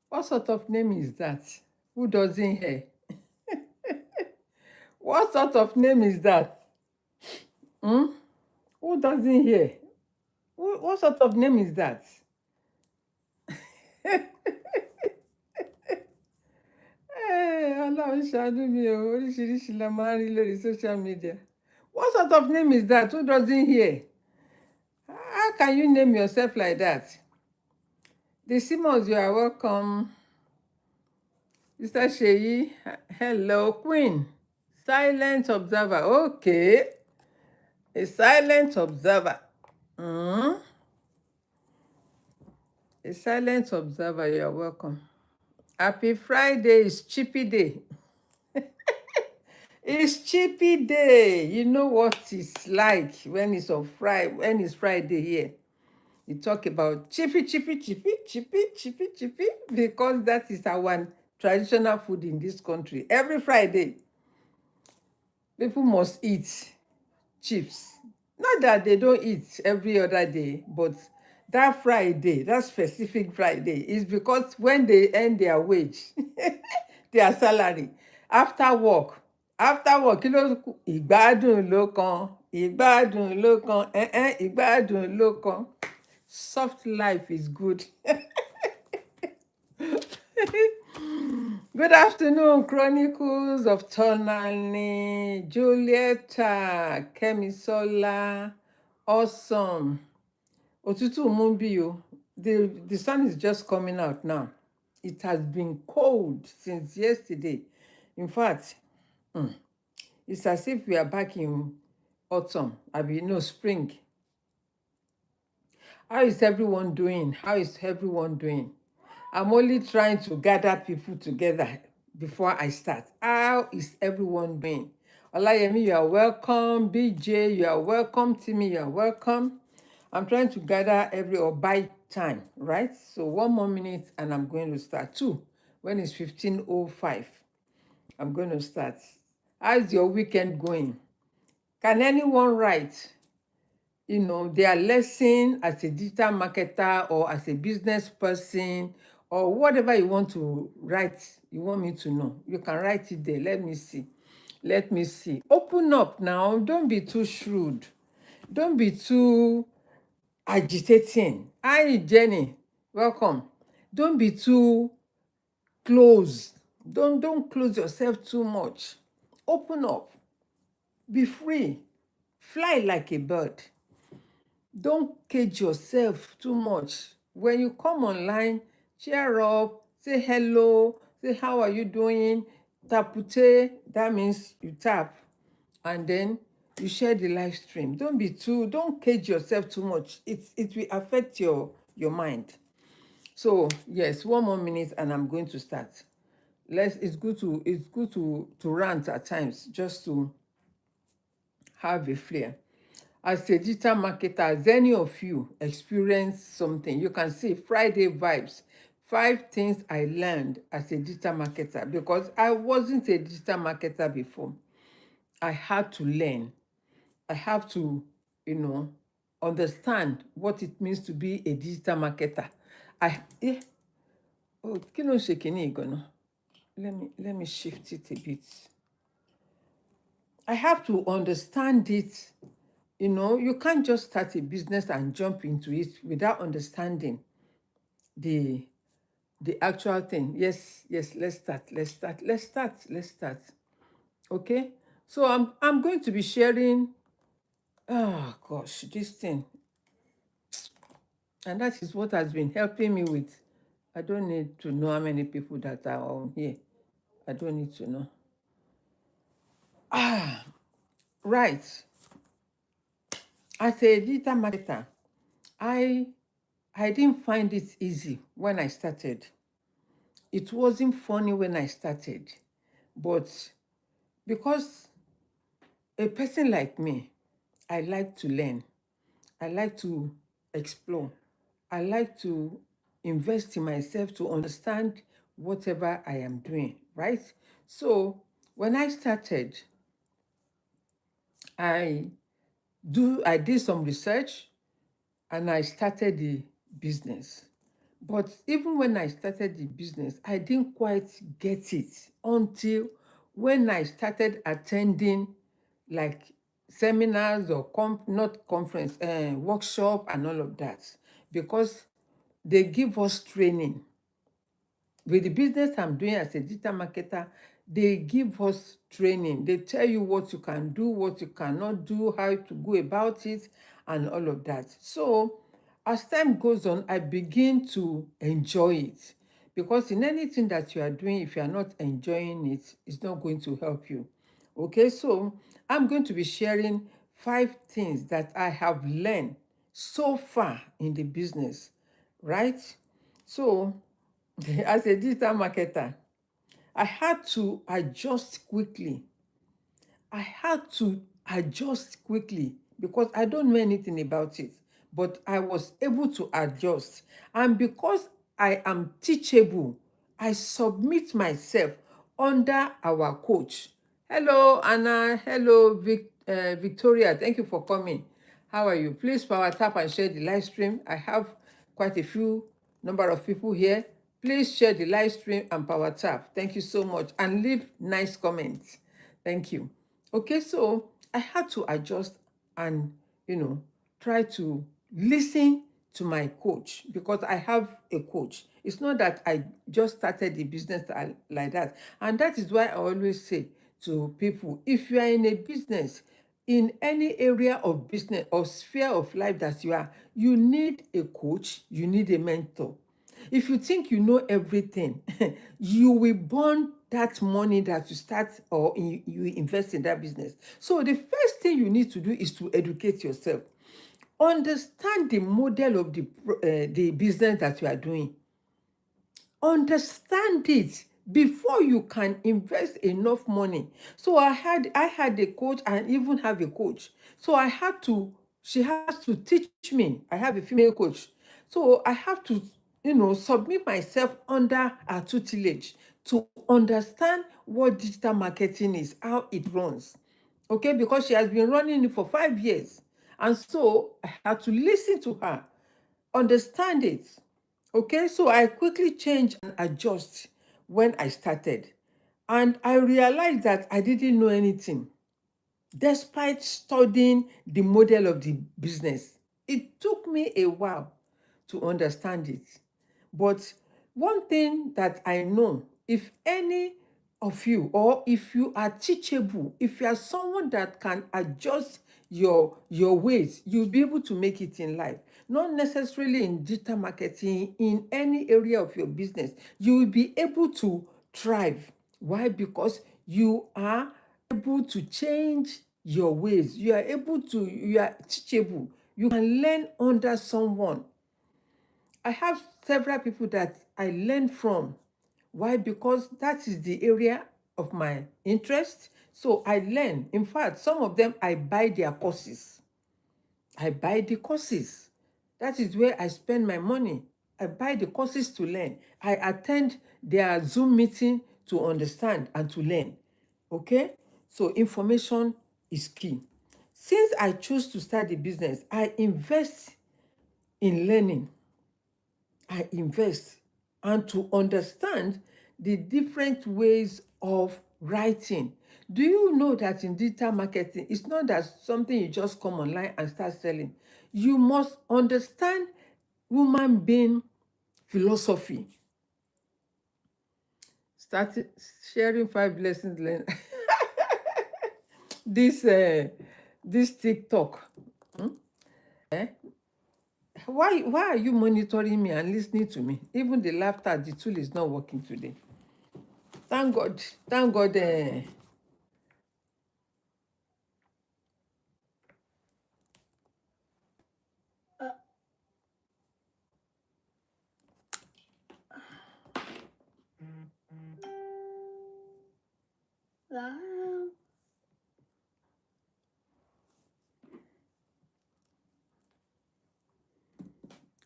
What sort of name is that? Who doesn't hear? What sort of name is that? Hmm? Who doesn't hear? What sort of name is that? Ọlọ́run ṣàánú mi o, oríṣiríṣi la máa ń rí lórí social media. What sort of name is that? Who doesn't hear? How can you name yourself like that? The Simons, you are welcome. Mr. Sheyi, hello, Queen. Silent observer, okay. A silent observer. Mm. A silent observer, you are welcome. Happy Friday, it's Chippy Day. It's Chippy Day. You know what it's like when it's on Friday, when it's Friday here. You talk about chippy, chippy, chippy, chippy, chippy, chippy, because that is our traditional food in this country. Every Friday, people must eat chips. Not that they don't eat every other day, but that Friday, that specific Friday, is because when they earn their wage, their salary, after work, kí ló kù? Ìgbádùn ló kàn, ìgbádùn ló kàn, ìgbádùn ló kàn. Soft life is good. Good afternoon, Chronicles of Tonani, Julieta, Kemisola, awesome. Òtútù mú bí o. The sun is just coming out now. It has been cold since yesterday. In fact, it's as if we are back in autumn, spring. How is everyone doing? How is everyone doing? I'm only trying to gather people together before I start. How is everyone doing? Olayemi, you are welcome. BJ, you are welcome. Timmy, you are welcome. I'm trying to gather or buy time, right? So 1 more minute and I'm going to start. 2, when it's 15:05, I'm going to start. How is your weekend going? Can anyone write, their lesson as a digital marketer or as a business person or whatever you want to write, you want me to know? You can write it there. Let me see. Let me see. Open up now. Don't be too shrewd. Don't be too agitating. Hi, Jenny. Welcome. Don't be too close. Don't close yourself too much. Open up. Be free. Fly like a bird. Don't cage yourself too much. When you come online, cheer up, say hello, say how are you doing, tapute, that means you tap, and then you share the live stream. Don't cage yourself too much. It will affect your mind. So yes, 1 more minute and I'm going to start. It's good to rant at times, just to have a flair. As a digital marketer, has any of you experienced something? You can see Friday vibes. 5 things I learned as a digital marketer, because I wasn't a digital marketer before. I had to learn. I have to, understand what it means to be a digital marketer. Kí ló ń ṣe kíní ìgànnà? Let me shift it a bit. I have to understand it. You can't just start a business and jump into it without understanding the actual thing. Yes, let's start. Okay? So I'm going to be sharing, oh gosh, this thing. And that is what has been helping me with. I don't need to know how many people that are on here. I don't need to know. Right. As a digital marketer, I didn't find it easy when I started. It wasn't funny when I started, but because a person like me, I like to learn. I like to explore. I like to invest in myself to understand whatever I am doing, right? So when I started, I did some research and I started business. But even when I started the business, I didn't quite get it until when I started attending like seminars or not conference, workshop and all of that, because they give us training. With the business I'm doing as a digital marketer, they give us training. They tell you what you can do, what you cannot do, how to go about it, and all of that. So as time goes on, I begin to enjoy it. Because in anything that you are doing, if you are not enjoying it, it's not going to help you. Okay, so I'm going to be sharing 5 things that I have learned so far in the business, right? So as a digital marketer, I had to adjust quickly. I had to adjust quickly because I don't know anything about it, but I was able to adjust. And because I am teachable, I submit myself under our coach. Hello, Anna. Hello, Victoria. Thank you for coming. How are you? Please power tap and share the live stream. I have quite a few number of people here. Please share the live stream and power tap. Thank you so much. And leave nice comments. Thank you. Okay, so I had to adjust and, try to listen to my coach because I have a coach. It's not that I just started the business like that. And that is why I always say to people, if you are in a business, in any area of business or sphere of life that you are, you need a coach, you need a mentor. If you think you know everything, you will burn that money that you start or you invest in that business. So the first thing you need to do is to educate yourself. Understand the model of the business that you are doing. Understand it before you can invest enough money. So I had a coach and even have a coach. So she has to teach me. I have a female coach. So I have to, submit myself under her tutelage to understand what digital marketing is, how it runs. Okay, because she has been running it for 5 years. And so I had to listen to her, understand it. Okay, so I quickly change and adjust when I started. And I realized that I didn't know anything despite studying the model of the business. It took me a while to understand it. But one thing that I know, if any of you, or if you are teachable, if you are someone that can adjust your ways, you'll be able to make it in life. Not necessarily in digital marketing, in any area of your business, you will be able to thrive. Why? Because you are able to change your ways. You are teachable. You can learn under someone. I have several people that I learn from. Why? Because that is the area of my interest. So I learn. In fact, some of them I buy their courses. I buy the courses. That is where I spend my money. I buy the courses to learn. I attend their Zoom meeting to understand and to learn. Okay? So information is key. Since I choose to start the business, I invest in learning. I invest and to understand the different ways of writing. Do you know that in digital marketing, it's not that something you just come online and start selling. You must understand human being philosophy. Starting sharing 5 lessons learned. this this TikTok. Eh? Why are you monitoring me and listening to me? Even the laughter, the tool is not working today. Thank God. Thank God.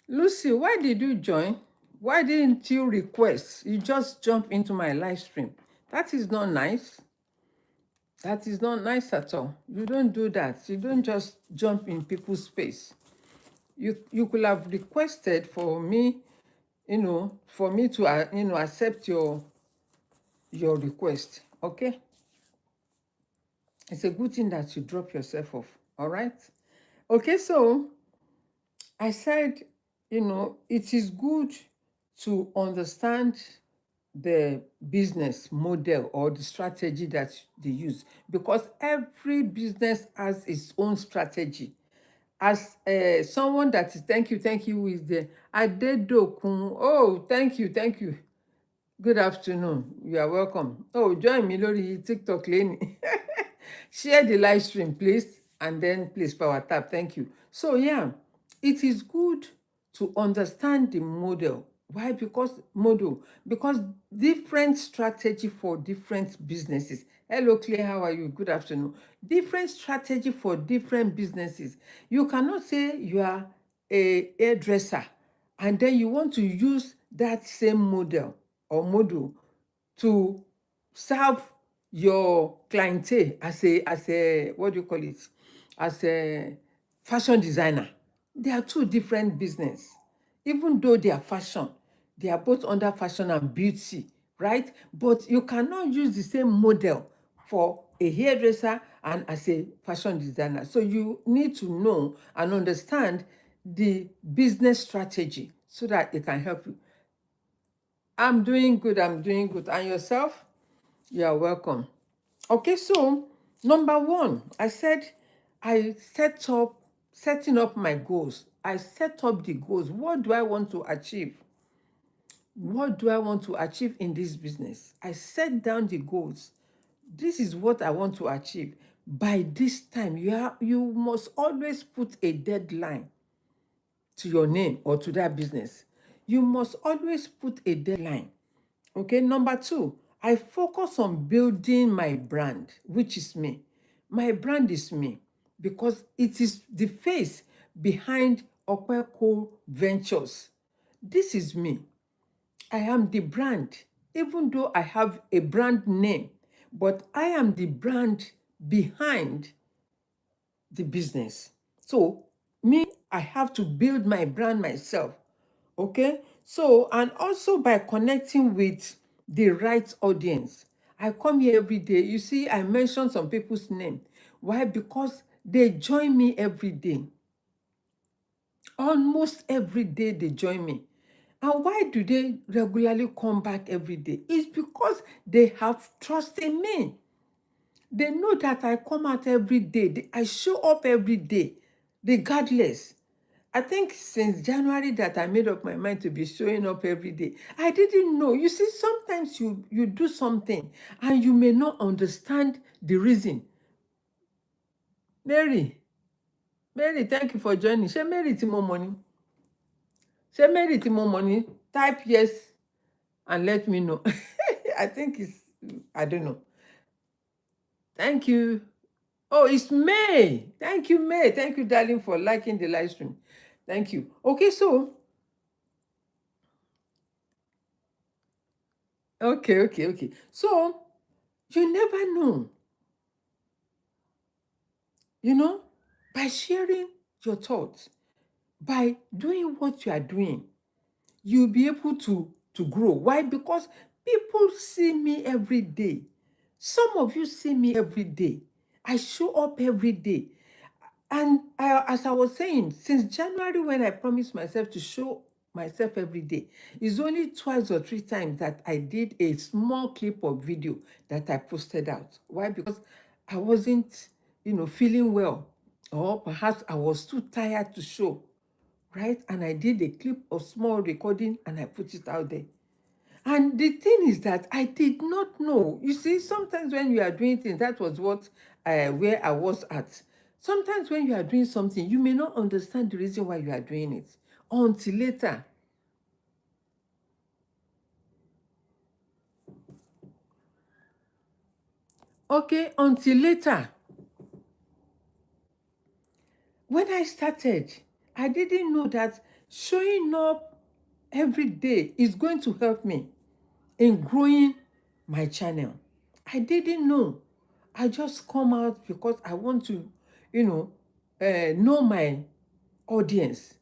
Lucy, why did you join? Why didn't you request? You just jump into my live stream. That is not nice. That is not nice at all. You don't do that. You don't just jump in people's space. you could have requested for me, for me to accept your request. Okay, it's a good thing that you drop yourself off. All right. Okay, so I said, it is good to understand the business model or the strategy that they use, because every business has its own strategy. As someone that is, thank you, is the Adedokun. Oh, thank you. Good afternoon. You are welcome. Oh, join me lórí TikTok lẹ́ni. Share the live stream, please, and then please power tap. Thank you. So yeah, it is good to understand the model. Why? Because different strategy for different businesses. Hello, Claire. How are you? Good afternoon. Different strategy for different businesses. You cannot say you are a hairdresser and then you want to use that same model or model to serve your clientele as a what do you call it, as a fashion designer. They are two different business. Even though they are fashion, they are both under fashion and beauty, right? But you cannot use the same model for a hairdresser and as a fashion designer. So you need to know and understand the business strategy so that it can help you. I'm doing good. And yourself? You are welcome. Okay, so number one, I said setting up my goals. I set up the goals. What do I want to achieve? What do I want to achieve in this business? I set down the goals. This is what I want to achieve. By this time, you must always put a deadline to your name or to that business. You must always put a deadline. Okay, number two, I focus on building my brand, which is me. My brand is me because it is the face behind Opeolu Cole Ventures. This is me. I am the brand, even though I have a brand name, but I am the brand behind the business. So me, I have to build my brand myself. Okay, so and also by connecting with the right audience. I come here every day. You see, I mention some people's name. Why? Because they join me every day. Almost every day they join me. And why do they regularly come back every day? It's because they have trust in me. They know that I come out every day. I show up every day, regardless. I think since January that I made up my mind to be showing up every day. I didn't know. You see, sometimes you do something and you may not understand the reason. Mary, thank you for joining. Ṣé Mary tí mo mọ̀ ni? Ṣé Mary tí mo mọ̀ ni? Type yes and let me know. I think I don't know. Thank you. Oh, it's May. Thank you, May. Thank you, darling, for liking the live stream. Thank you. Okay, so, okay. So, you never know, by sharing your thoughts, by doing what you are doing, you'll be able to grow. Why? Because people see me every day. Some of you see me every day. I show up every day. And as I was saying, since January, when I promised myself to show myself every day, it's only twice or three times that I did a small clip of video that I posted out. Why? Because I wasn't, feeling well, or perhaps I was too tired to show, right? And I did a clip of small recording and I put it out there. And the thing is that I did not know. You see, sometimes when you are doing things, that was what where I was at. Sometimes when you are doing something, you may not understand the reason why you are doing it until later. Okay, until later. When I started, I didn't know that showing up every day is going to help me in growing my channel. I didn't know. I just come out because I want to, know my audience.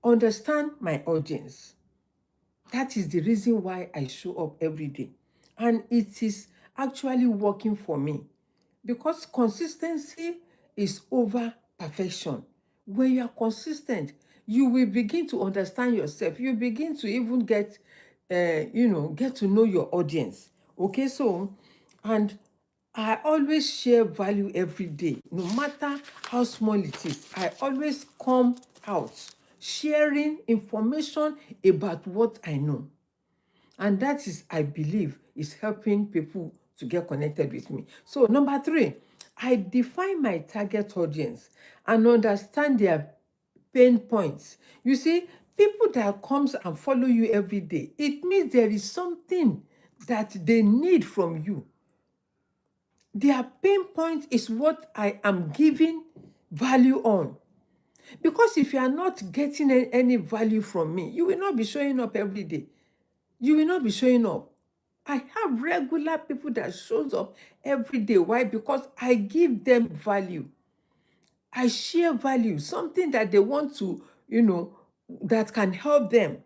understand my audience. That is the reason why I show up every day. And it is actually working for me because consistency is over perfection. When you are consistent, you will begin to understand yourself. You begin to even get to know your audience. Okay, so, and I always share value every day, no matter how small it is. I always come out sharing information about what I know. And that is, I believe, is helping people to get connected with me. So number 3, I define my target audience and understand their pain points. You see, people that comes and follow you every day, it means there is something that they need from you. Their pain point is what I am giving value on. Because if you are not getting any value from me, you will not be showing up every day. You will not be showing up. I have regular people that shows up every day. Why? Because I give them value. I share value, something that they want to, that can help them.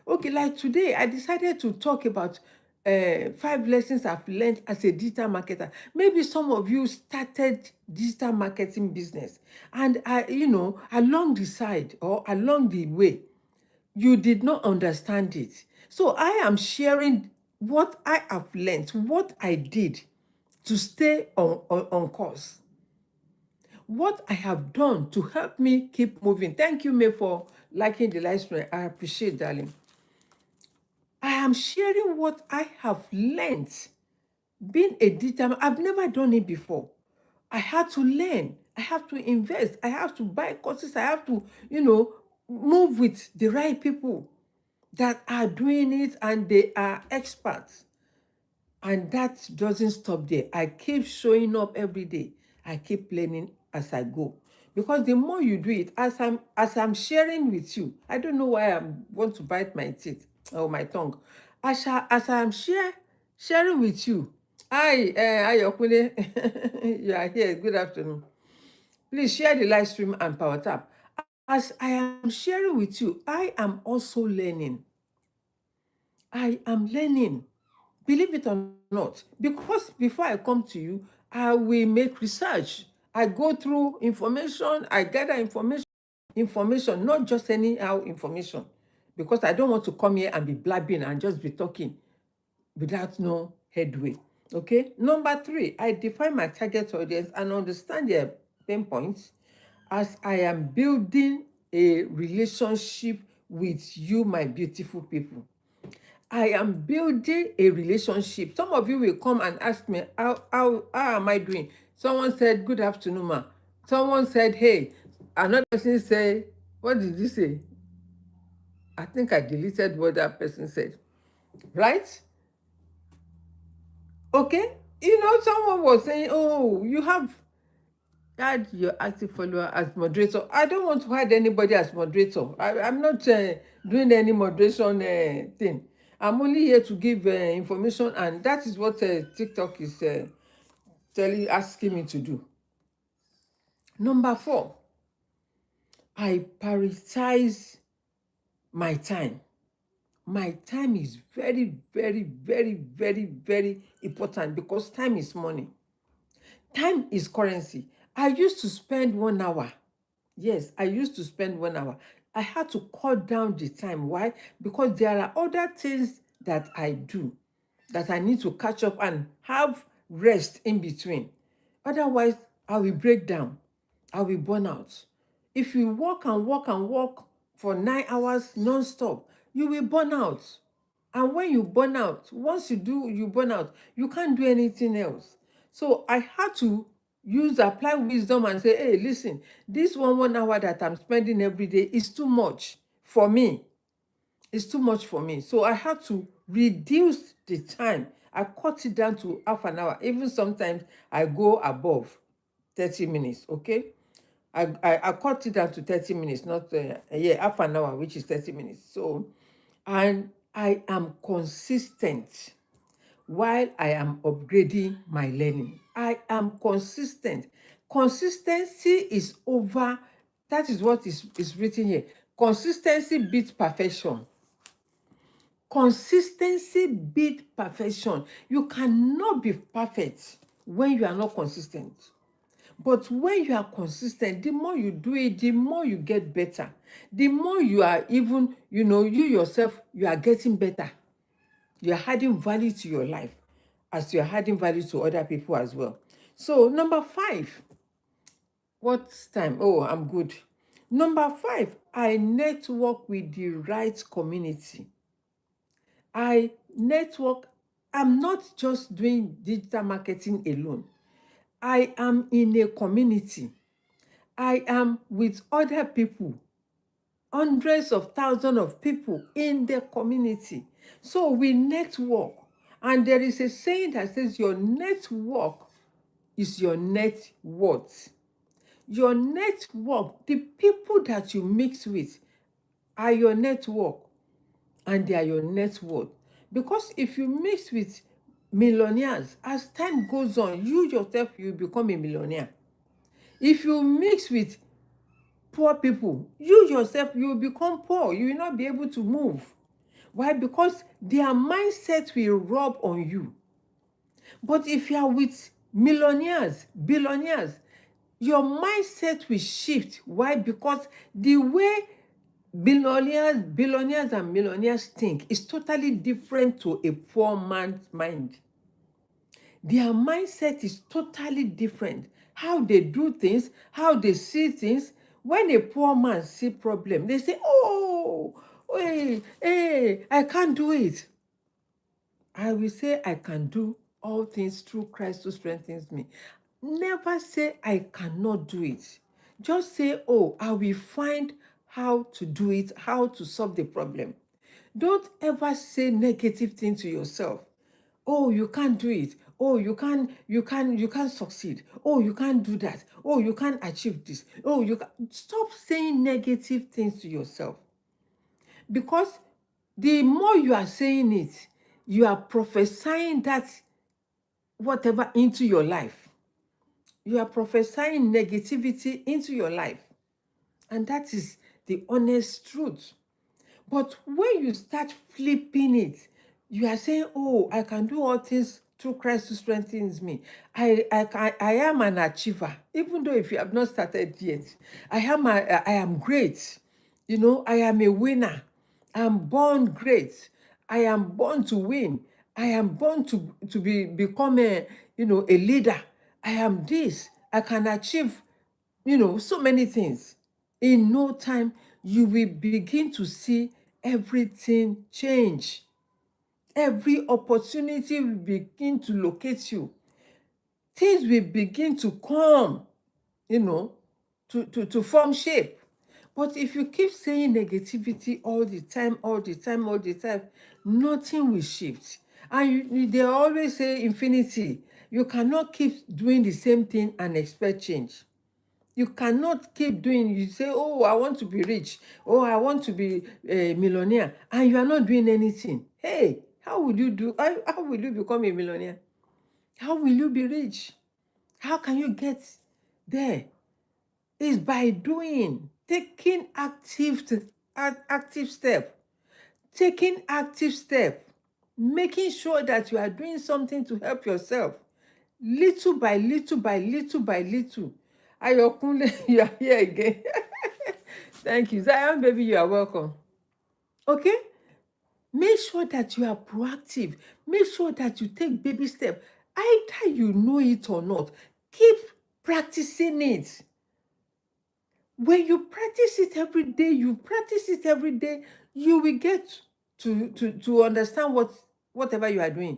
Okay, like today, I decided to talk about 5 lessons I've learned as a digital marketer. Maybe some of you started digital marketing business, and along the side or along the way, you did not understand it. So I am sharing what I have learned, what I did to stay on course, what I have done to help me keep moving. Thank you, May, for liking the live stream. I appreciate, darling. I am sharing what I have learned. Being a digital, I've never done it before. I had to learn. I have to invest. I have to buy courses. I have to, move with the right people that are doing it and they are experts. And that doesn't stop there. I keep showing up every day. I keep learning as I go. Because the more you do it, as I'm sharing with you, I don't know why I want to bite my teeth or my tongue. As I'm sharing with you, hi, Ayokule, you are here. Good afternoon. Please share the live stream and power tap. As I am sharing with you, I am also learning. I am learning. Believe it or not, because before I come to you, I will make research. I go through information, I gather information, not just anyhow information, because I don't want to come here and be blabbing and just be talking without no headway. Okay. Number 3, I define my target audience and understand their pain points as I am building a relationship with you, my beautiful people. I am building a relationship. Some of you will come and ask me, how am I doing? Someone said, good afternoon, ma. Someone said, hey. Another person said, what did you say? I think I deleted what that person said. Right? Okay? Someone was saying, oh, you have add your active follower as moderator. I don't want to add anybody as moderator. I'm not doing any moderation thing. I'm only here to give information, and that is what TikTok is asking me to do. Number 4, I prioritize my time. My time is very, very, very, very, very important because time is money. Time is currency. I used to spend 1 hour. Yes, I used to spend 1 hour. I had to cut down the time. Why? Because there are other things that I do that I need to catch up and have rest in between. Otherwise, I will break down. I will burn out. If you work and work and work for 9 hours non-stop, you will burn out. And when you burn out, once you burn out, you can't do anything else. So I had to apply wisdom and say, hey, listen, this 1 hour that I'm spending every day is too much for me. It's too much for me. So I had to reduce the time. I cut it down to half an hour. Even sometimes I go above 30 minutes, okay? I cut it down to 30 minutes, not half an hour, which is 30 minutes. So, and I am consistent while I am upgrading my learning. I am consistent. Consistency is over, that is what is written here. Consistency beats perfection. Consistency beats perfection. You cannot be perfect when you are not consistent. But when you are consistent, the more you do it, the more you get better. The more you are even, you yourself, you are getting better. You are adding value to your life as you are adding value to other people as well. So, number 5, what's time? Oh, I'm good. Number 5, I network with the right community. I network. I'm not just doing digital marketing alone. I am in a community. I am with other people, hundreds of thousands of people in the community. So we network. And there is a saying that says your network is your net worth. Your network, the people that you mix with are your network, and they are your net worth. Because if you mix with millionaires, as time goes on, you yourself, you become a millionaire. If you mix with poor people, you yourself, you will become poor. You will not be able to move. Why? Because their mindset will rub on you. But if you are with millionaires, billionaires, your mindset will shift. Why? Because the way billionaires and millionaires think is totally different to a poor man's mind. Their mindset is totally different. How they do things, how they see things. When a poor man see problem, they say, oh, hey, I can't do it. I will say I can do all things through Christ who strengthens me. Never say I cannot do it. Just say, oh, I will find how to do it, how to solve the problem. Don't ever say negative things to yourself. Oh, you can't do it. Oh, you can't succeed. Oh, you can't do that. Oh, you can't achieve this. Oh, you can stop saying negative things to yourself. Because the more you are saying it, you are prophesying that whatever into your life. You are prophesying negativity into your life. And that is the honest truth. But when you start flipping it, you are saying, oh, I can do all things through Christ who strengthens me. I am an achiever, even though if you have not started yet. I am great. I am a winner. I'm born great. I am born to win. I am born to become a leader. I am this. I can achieve, so many things. In no time, you will begin to see everything change. Every opportunity will begin to locate you. Things will begin to come, to form shape. But if you keep saying negativity all the time, nothing will shift. And they always say infinity. You cannot keep doing the same thing and expect change. You cannot keep doing, you say, oh, I want to be rich. Oh, I want to be a millionaire. And you are not doing anything. Hey, how will you become a millionaire? How will you be rich? How can you get there? It's by doing, taking active step, taking active step, making sure that you are doing something to help yourself, little by little by little by little. Ayokunle, you are here again. Thank you. Zion, baby, you are welcome. Okay? Make sure that you are proactive. Make sure that you take baby steps. Either you know it or not, keep practicing it. When you practice it every day, you will get to understand whatever you are doing.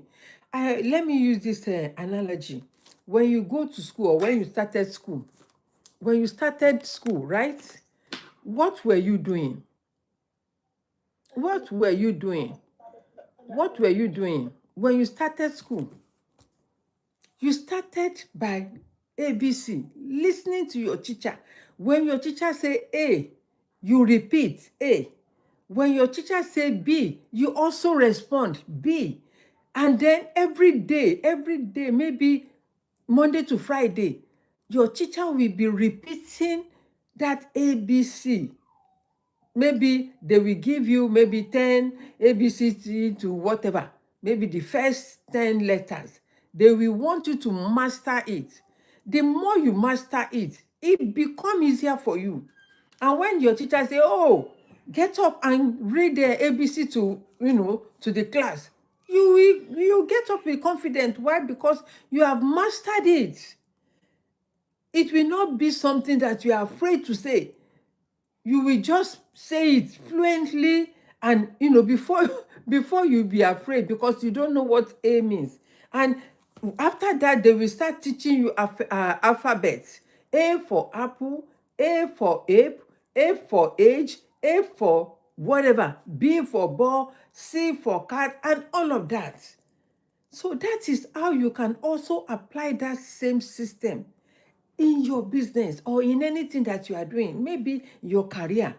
Let me use this analogy. When you go to school, or when you started school, right? What were you doing? What were you doing? What were you doing when you started school? You started by ABC, listening to your teacher. When your teacher say A, you repeat A. When your teacher say B, you also respond B. And then every day, maybe Monday to Friday, your teacher will be repeating that ABC. maybe they will give you maybe 10 ABCD to whatever, maybe the first 10 letters. They will want you to master it. The more you master it, it become easier for you. And when your teacher say, oh, get up and read the ABC to, to the class, you get up with confidence. Why? Because you have mastered it. It will not be something that you are afraid to say. You will just say it fluently, and before before you be afraid, because you don't know what A means. And after that, they will start teaching you alphabets. A for apple, A for ape, A for age, A for whatever, B for ball, C for cat, and all of that. So that is how you can also apply that same system in your business or in anything that you are doing, maybe your career.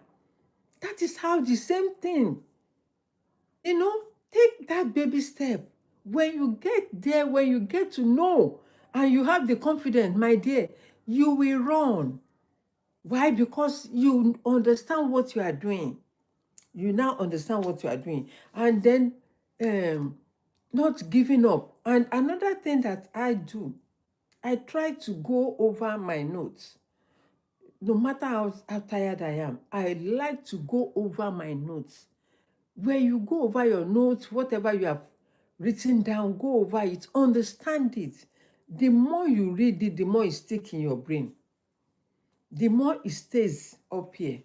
That is how the same thing, take that baby step. When you get there, when you get to know and you have the confidence, my dear, you will run. Why? Because you understand what you are doing. You now understand what you are doing. And then not giving up. And another thing that I do, I try to go over my notes. No matter how tired I am, I like to go over my notes. When you go over your notes, whatever you have written down, go over it, understand it. The more you read it, the more it sticks in your brain. The more it stays up here.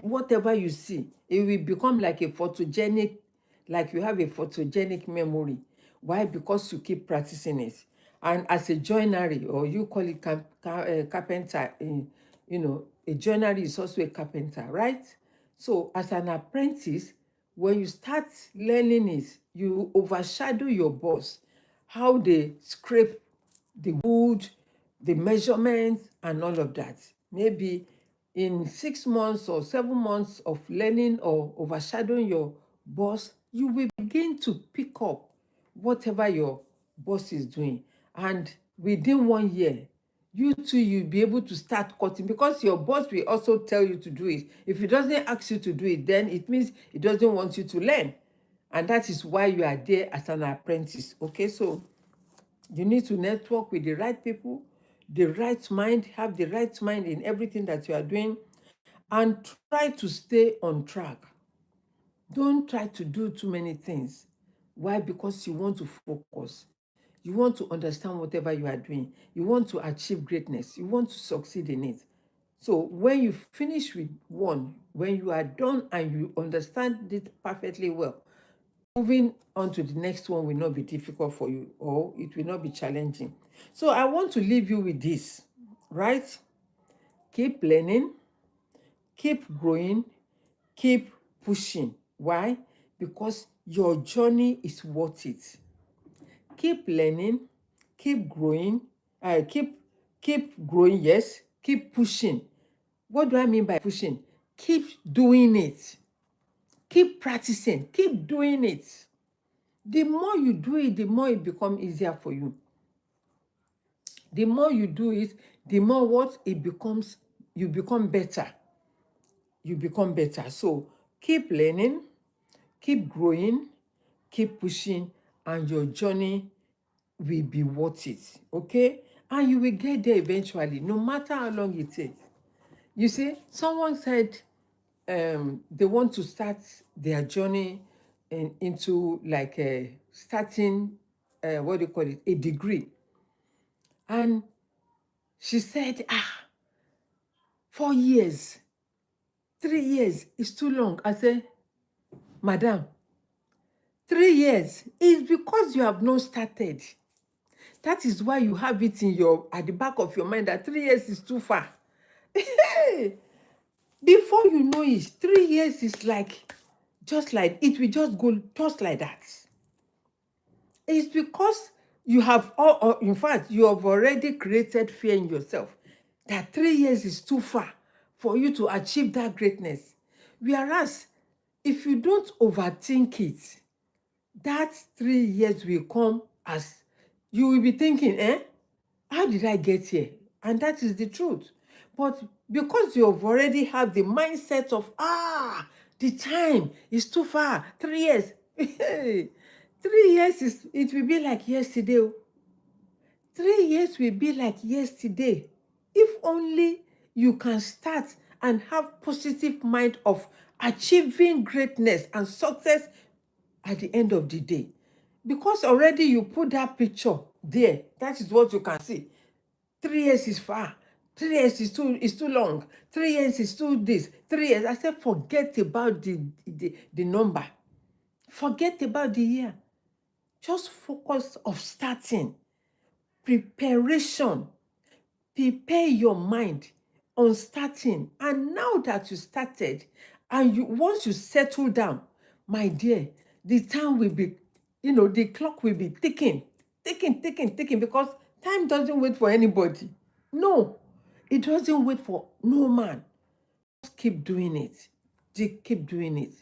Whatever you see, it will become like a photogenic, like you have a photogenic memory. Why? Because you keep practicing it. And as a joinery, or you call it carpenter, a joinery is also a carpenter, right? So as an apprentice, when you start learning it, you overshadow your boss, how they scrape the wood, the measurements, and all of that. Maybe in 6 months or 7 months of learning or overshadowing your boss, you will begin to pick up whatever your boss is doing. And within 1 year, you too, you'll be able to start cutting, because your boss will also tell you to do it. If he doesn't ask you to do it, then it means he doesn't want you to learn. And that is why you are there as an apprentice. Okay, so you need to network with the right people, the right mind, have the right mind in everything that you are doing, and try to stay on track. Don't try to do too many things. Why? Because you want to focus. You want to understand whatever you are doing. You want to achieve greatness. You want to succeed in it. So when you finish with one, when you are done and you understand it perfectly well, moving on to the next one will not be difficult for you, or it will not be challenging. So I want to leave you with this, right? Keep learning, keep growing, keep pushing. Why? Because your journey is worth it. Keep learning, keep growing, keep growing, yes, keep pushing. What do I mean by pushing? Keep doing it. Keep practicing, keep doing it. The more you do it, the more it becomes easier for you. The more you do it, the more what it becomes, you become better. You become better. So keep learning, keep growing, keep pushing, and your journey will be worth it. Okay? And you will get there eventually, no matter how long it takes. You see, someone said they want to start their journey into like starting, what do you call it, a degree. And she said, 4 years, 3 years is too long. I said, Madam, 3 years is because you have not started. That is why you have it at the back of your mind that 3 years is too far. Before you know it, 3 years is like, just like, it will just go just like that. It's because you have, or in fact, you have already created fear in yourself that 3 years is too far for you to achieve that greatness. Whereas, if you don't overthink it, that 3 years will come as you will be thinking, how did I get here? And that is the truth. But because you've already have the mindset of, the time is too far, 3 years. 3 years it will be like yesterday. 3 years will be like yesterday. If only you can start and have positive mind of achieving greatness and success at the end of the day. Because already you put that picture there, that is what you can see. 3 years is far. 3 years is too long. 3 years is too this. 3 years. I said, forget about the number. Forget about the year. Just focus of starting. Preparation. Prepare your mind on starting. And now that you started, and once you settle down, my dear, the time will be, the clock will be ticking, because time doesn't wait for anybody. No, it doesn't wait for no man. Just keep doing it. Keep doing it.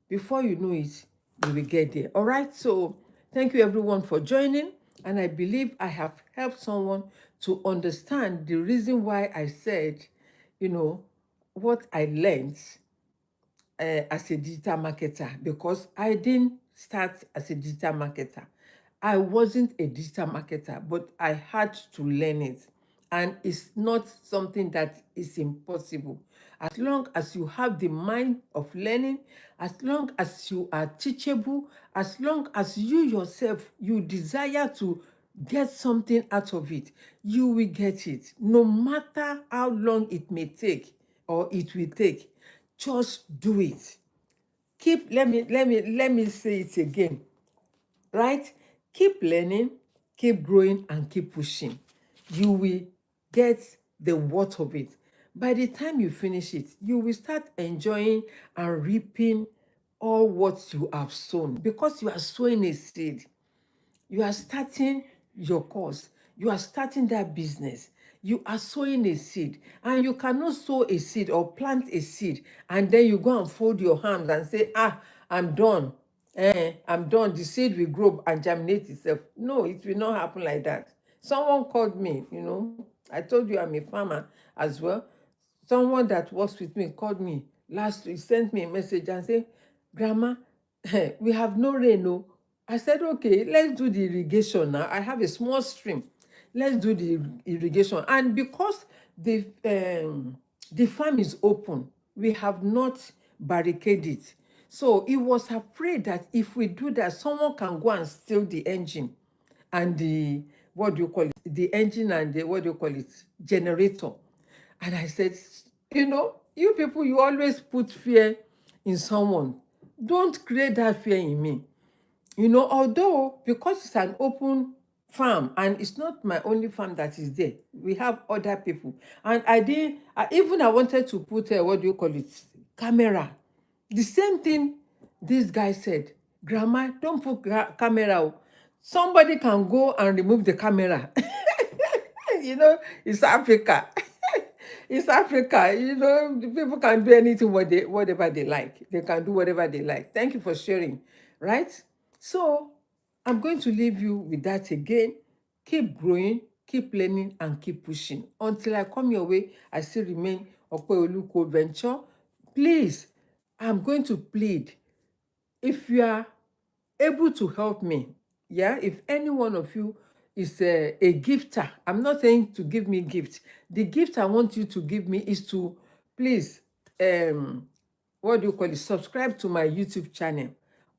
Before you know it, you will get there. All right. So thank you everyone for joining. And I believe I have helped someone to understand the reason why I said, what I learned as a digital marketer, because I didn't start as a digital marketer. I wasn't a digital marketer, but I had to learn it. And it's not something that is impossible. As long as you have the mind of learning, as long as you are teachable, as long as you yourself, you desire to get something out of it, you will get it. No matter how long it may take or it will take, just do it. Let me say it again. Right? Keep learning, keep growing, and keep pushing. You will get the worth of it. By the time you finish it, you will start enjoying and reaping all what you have sown, because you are sowing a seed. You are starting your course. You are starting that business. You are sowing a seed. And you cannot sow a seed or plant a seed and then you go and fold your hands and say, I'm done. I'm done. The seed will grow and germinate itself. No, it will not happen like that. Someone called me, I told you I'm a farmer as well. Someone that works with me called me last week, sent me a message and said, Grandma, we have no rain. No. I said, okay, let's do the irrigation now. I have a small stream. Let's do the irrigation. And because the farm is open, we have not barricaded it. So he was afraid that if we do that, someone can go and steal the engine and the, the engine and the, generator. And I said, you people, you always put fear in someone. Don't create that fear in me. Although, because it's an open farm and it's not my only farm that is there, we have other people. And I wanted to put, camera. The same thing this guy said, Grandma, don't put camera. Somebody can go and remove the camera. It's Africa. It's Africa. The people can do anything whatever they like. They can do whatever they like. Thank you for sharing. Right? So I'm going to leave you with that again. Keep growing, keep learning, and keep pushing. Until I come your way, I still remain Opeolu Cole Venture. Please, I'm going to plead. If you are able to help me, if any one of you is a gifter, I'm not saying to give me gift. The gift I want you to give me is to please subscribe to my YouTube channel,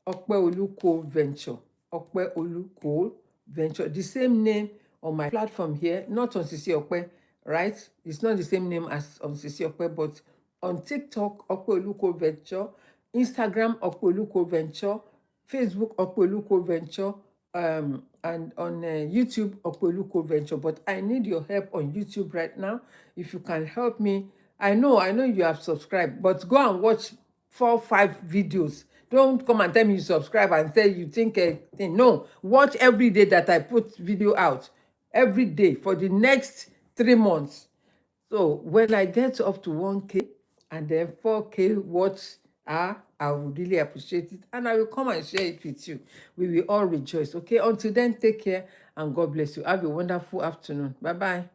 Opeolu Cole Venture. Opeolu Cole Venture, the same name on my platform here, not on Sisi Ope, right? It's not the same name as on Sisi Ope, but on TikTok, Opeolu Cole Venture, Instagram, Opeolu Cole Venture, Facebook, Opeolu Cole Venture, and on YouTube, Opeolu Cole Venture. But I need your help on YouTube right now. If you can help me, I know you have subscribed, but go and watch 4 or 5 videos. Don't come and tell me you subscribe and say you think a thing. No, watch every day that I put video out. Every day for the next 3 months. So when I get up to 1K and then 4K watch, I would really appreciate it. And I will come and share it with you. We will all rejoice. Okay, until then, take care and God bless you. Have a wonderful afternoon. Bye-bye.